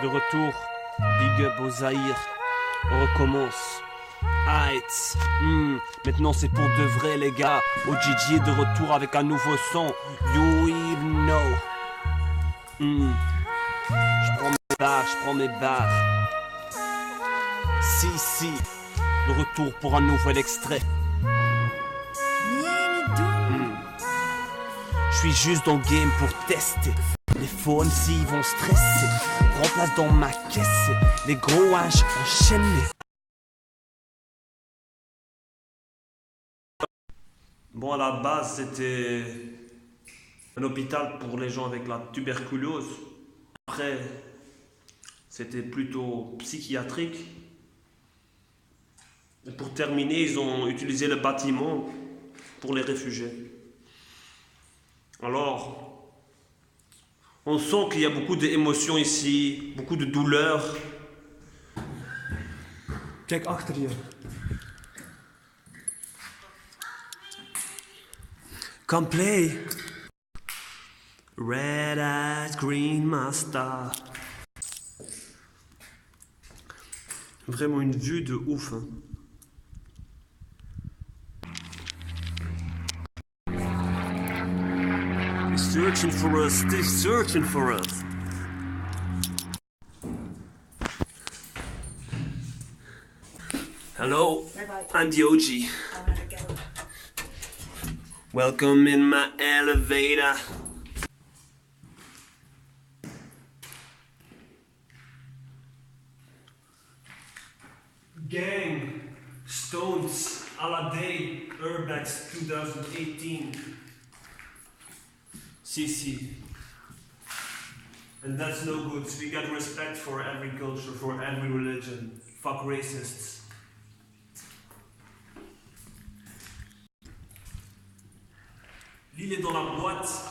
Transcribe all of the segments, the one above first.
De retour, big up au Zaïre, on recommence. Heights, maintenant c'est pour de vrai les gars. OGG est de retour avec un nouveau son. You even know. Je prends mes barres. Si, de retour pour un nouvel extrait. Je suis juste dans le game pour tester. Les faux MC vont stresser. Prends place dans ma caisse. Les gros H enchaînés. Bon, à la base, c'était un hôpital pour les gens avec la tuberculose. Après, c'était plutôt psychiatrique. Et pour terminer, ils ont utilisé le bâtiment pour les réfugiés. Alors, on sent qu'il y a beaucoup d'émotions ici, beaucoup de douleur. Kijk achter je. Come play. Red eyes, green master. Vraiment une vue de ouf. Hein. They're searching for us, they're searching for us. Hello, I'm the OG. Welcome in my elevator. Gang, Stones, Aladay, Urbex 2018. CC. And that's no good. We got respect for every culture, for every religion. Fuck racists. L'île est dans la boîte.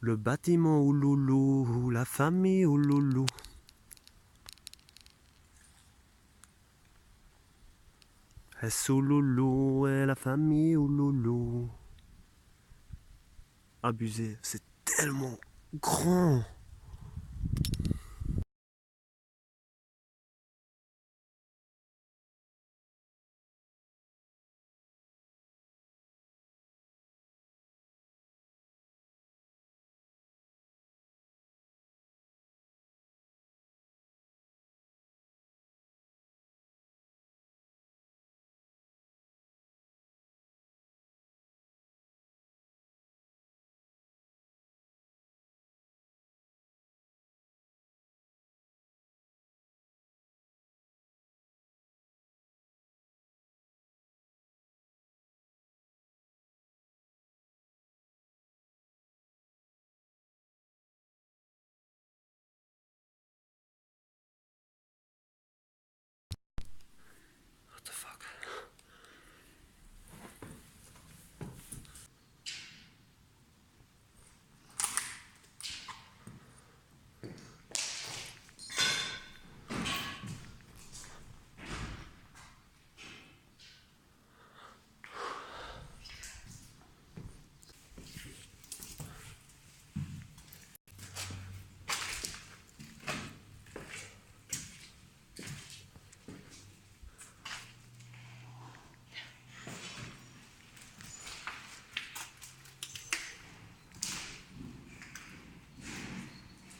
Le bâtiment Ouloulou, la famille Ouloulou. Est Ouloulou et la famille Ouloulou. Abusé, c'est tellement grand.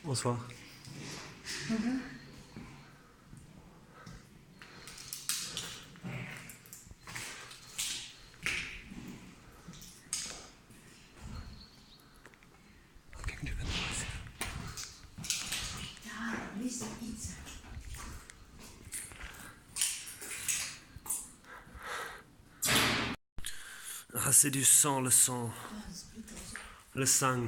Bonsoir. Ah, c'est du sang, le sang. Le sang.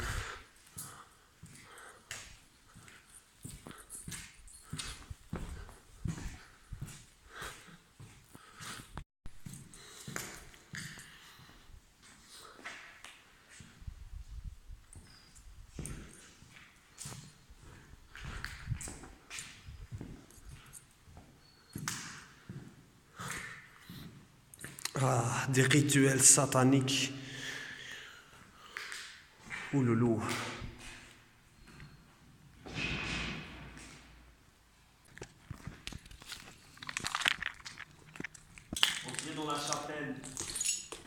Ah, des rituels sataniques. Ouloulou. Entrez dans la chapelle.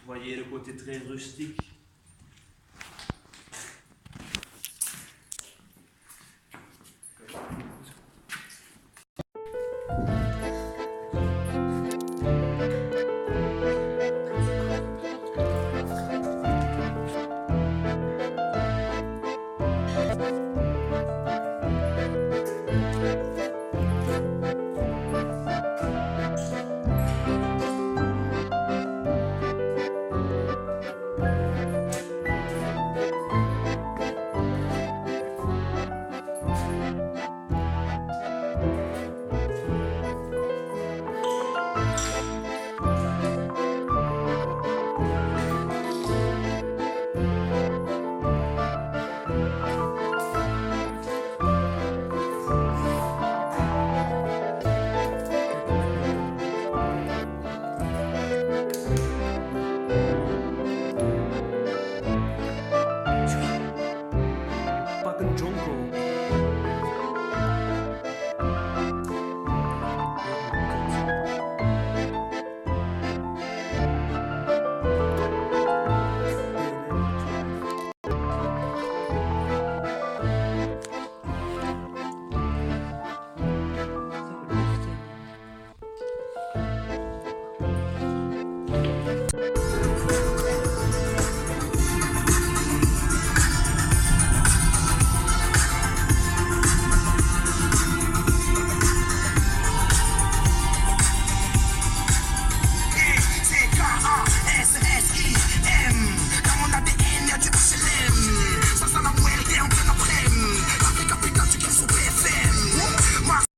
Voyez le côté très rustique.